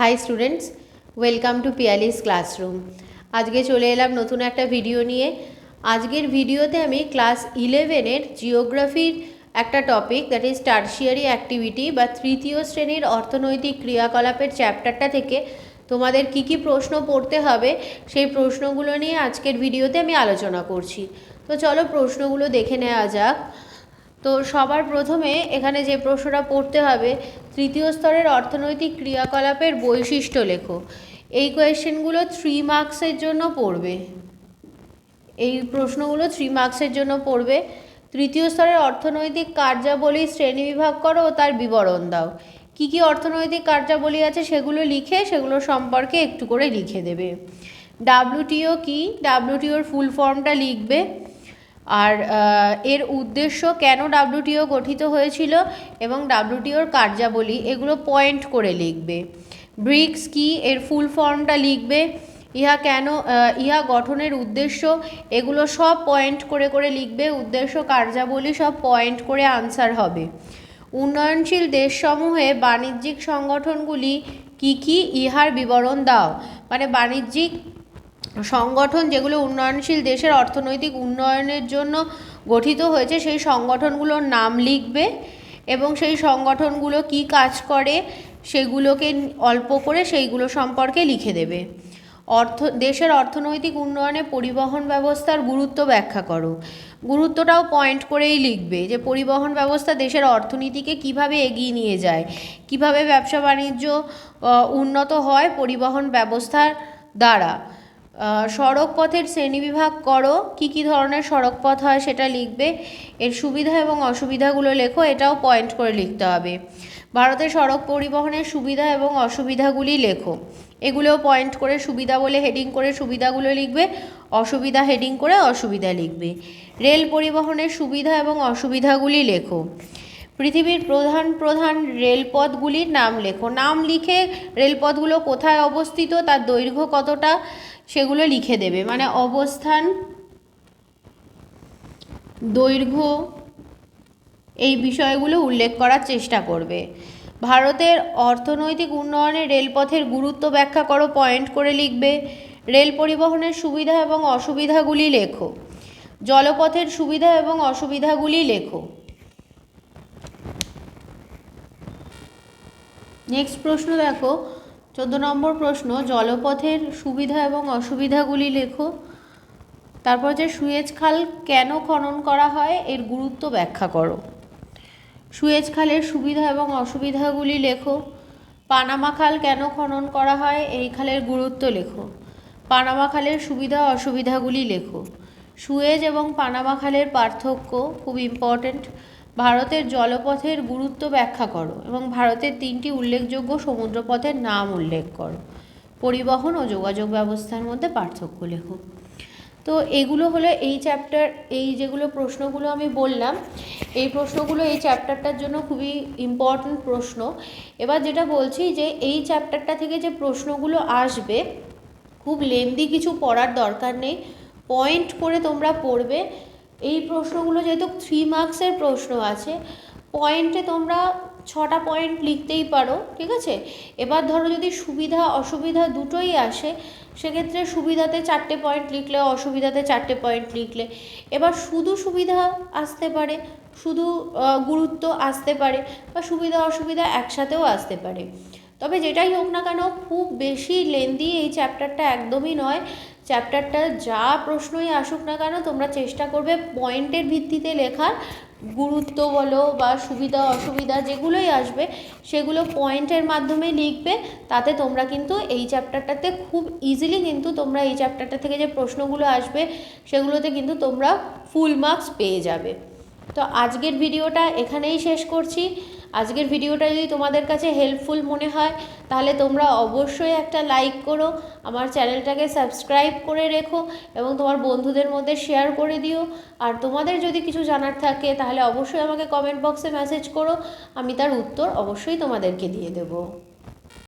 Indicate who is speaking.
Speaker 1: High students, welcome to Piyali's classroom. আজকে চলে এলাম নতুন একটা ভিডিও নিয়ে। আজকের ভিডিওতে আমি ক্লাস 11-এর জিওগ্রাফির একটা topic, that is tertiary activity বা তৃতীয় শ্রেণীর অর্থনৈতিক ক্রিয়াকলাপের চ্যাপ্টারটা থেকে তোমাদের কি কি প্রশ্ন পড়তে হবে সেই প্রশ্নগুলো নিয়ে আজকের ভিডিওতে আমি আলোচনা করছি। তো চলো প্রশ্নগুলো দেখে নেওয়া যাক। তো সবার প্রথমে এখানে যে প্রশ্নটা পড়তে হবে, তৃতীয় স্তরের অর্থনৈতিক ক্রিয়াকলাপের বৈশিষ্ট্য লেখো। এই কোয়েশ্চেনগুলো 3 মার্কসের জন্য পড়বে। এই প্রশ্নগুলো 3 মার্কসের জন্য পড়বে। তৃতীয় স্তরের অর্থনৈতিক কার্যাবলী শ্রেণীবিভাগ করো ও তার বিবরণ দাও। কি কি অর্থনৈতিক কার্যাবলী আছে সেগুলো লিখে সেগুলো সম্পর্কে একটু করে লিখে দেবে। ডাব্লিউটিও কি, ডাব্লিউটিওর ফুল ফর্মটা লিখবে। আর এর উদ্দেশ্য, কেন ডাব্লিউটিও গঠিত হয়েছিল এবং ডাব্লিউটিওর কার্যাবলী, এগুলো পয়েন্ট করে লিখবে। ব্রিক্স কি, এর ফুল ফর্মটা লিখবে। ইহা গঠনের উদ্দেশ্য, এগুলো সব পয়েন্ট করে করে লিখবে। উদ্দেশ্য, কার্যাবলী সব পয়েন্ট করে আনসার হবে। উন্নয়নশীল দেশসমূহে বাণিজ্যিক সংগঠনগুলি কি কি, ইহার বিবরণ দাও। মানে বাণিজ্যিক সংগঠন যেগুলো উন্নয়নশীল দেশের অর্থনৈতিক উন্নয়নের জন্য গঠিত হয়েছে সেই সংগঠনগুলোর নাম লিখবে এবং সেই সংগঠনগুলো কি কাজ করে সেগুলোকে অল্প করে সেইগুলো সম্পর্কে লিখে দেবে। দেশের অর্থনৈতিক উন্নয়নে পরিবহন ব্যবস্থার গুরুত্ব ব্যাখ্যা করো। গুরুত্বটাও পয়েন্ট করেই লিখবে যে পরিবহন ব্যবস্থা দেশের অর্থনীতিকে কিভাবে এগিয়ে নিয়ে যায়, কিভাবে ব্যবসা বাণিজ্য উন্নত হয় পরিবহন ব্যবস্থার দ্বারা। সড়ক পথের শ্রেণীবিভাগ করো, কি কি ধরনের সড়ক পথ হয় সেটা লিখবে। এর সুবিধা এবং অসুবিধাগুলো লেখো, এটাও পয়েন্ট করে লিখতে হবে। ভারতের সড়ক পরিবহনের সুবিধা এবং অসুবিধাগুলি লেখো, এগুলোও পয়েন্ট করে সুবিধা বলে হেডিং করে সুবিধাগুলো লিখবে, অসুবিধা হেডিং করে অসুবিধা লিখবে। রেল পরিবহনের সুবিধা এবং অসুবিধাগুলি লেখো। পৃথিবীর প্রধান প্রধান রেলপথগুলির নাম লেখো। নাম লিখে রেলপথগুলো কোথায় অবস্থিত, তার দৈর্ঘ্য কতটা সেগুলো লিখে দেবে। মানে অবস্থান, দৈর্ঘ্য, এই বিষয়গুলো উল্লেখ করার চেষ্টা করবে। ভারতের অর্থনৈতিক উন্নয়নে রেলপথের গুরুত্ব ব্যাখ্যা করো, পয়েন্ট করে লিখবে। রেল পরিবহনের সুবিধা এবং অসুবিধাগুলি লেখো। জলপথের সুবিধা এবং অসুবিধাগুলি লেখো। নেক্সট প্রশ্ন দেখো, 14 নম্বর প্রশ্ন, জলপথের সুবিধা এবং অসুবিধাগুলি লেখো। তারপর যে সুয়েজ খাল কেন খনন করা হয় এর গুরুত্ব ব্যাখ্যা করো। সুয়েজ খালের সুবিধা এবং অসুবিধাগুলি লেখো। পানামা খাল কেন খনন করা হয় এই খালের গুরুত্ব লেখো। পানামা খালের সুবিধা অসুবিধাগুলি লেখো। সুয়েজ এবং পানামা খালের পার্থক্য খুব ইম্পর্ট্যান্ট। ভারতের জলপথের গুরুত্ব ব্যাখ্যা করো এবং ভারতের 3টি উল্লেখযোগ্য সমুদ্রপথের নাম উল্লেখ করো। পরিবহন ও যোগাযোগ ব্যবস্থার মধ্যে পার্থক্য লেখো। তো এগুলো হলো এই চ্যাপ্টার, এই যেগুলো প্রশ্নগুলো আমি বললাম এই প্রশ্নগুলো এই চ্যাপ্টারটার জন্য খুবই ইম্পর্ট্যান্ট প্রশ্ন। এবার যেটা বলছি যে এই চ্যাপ্টারটা থেকে যে প্রশ্নগুলো আসবে খুব লেন্দি কিছু পড়ার দরকার নেই, পয়েন্ট করে তোমরা পড়বে। এই প্রশ্নগুলো যেহেতু 3 মার্কসের প্রশ্ন আছে, পয়েন্টে তোমরা 6টা পয়েন্ট লিখতেই পারো, ঠিক আছে। এবার ধরো যদি সুবিধা অসুবিধা দুটোই আসে, সেক্ষেত্রে সুবিধাতে 4টে পয়েন্ট লিখলে, অসুবিধাতে 4টে পয়েন্ট লিখলে। এবার শুধু সুবিধা আসতে পারে, শুধু গুরুত্ব আসতে পারে, বা সুবিধা অসুবিধা একসাথেও আসতে পারে। তবে যেটাই হোক না কেন খুব বেশি লেন্দি এই চ্যাপ্টারটা একদমই নয়। চ্যাপ্টারটা যা প্রশ্নই আসুক না কেন তোমরা চেষ্টা করবে পয়েন্টের ভিত্তিতে লেখার। গুরুত্ব বলো বা সুবিধা অসুবিধা যেগুলোই আসবে সেগুলো পয়েন্টের মাধ্যমে লিখবে। তাতে তোমরা কিন্তু এই চ্যাপ্টারটাতে খুব ইজিলি কিন্তু তোমরা এই চ্যাপ্টারটা থেকে যে প্রশ্নগুলো আসবে সেগুলোতে কিন্তু তোমরা ফুল মার্কস পেয়ে যাবে। তো আজকের ভিডিওটা এখানেই শেষ করছি। আজকের ভিডিওটা যদি তোমাদের কাছে হেল্পফুল মনে হয় তাহলে তোমরা অবশ্যই একটা লাইক করো, আমার চ্যানেলটাকে সাবস্ক্রাইব করে রেখো এবং তোমার বন্ধুদের মধ্যে শেয়ার করে দিও। আর তোমাদের যদি কিছু জানার থাকে তাহলে অবশ্যই আমাকে কমেন্ট বক্সে মেসেজ করো, আমি তার উত্তর অবশ্যই তোমাদেরকে দিয়ে দেবো।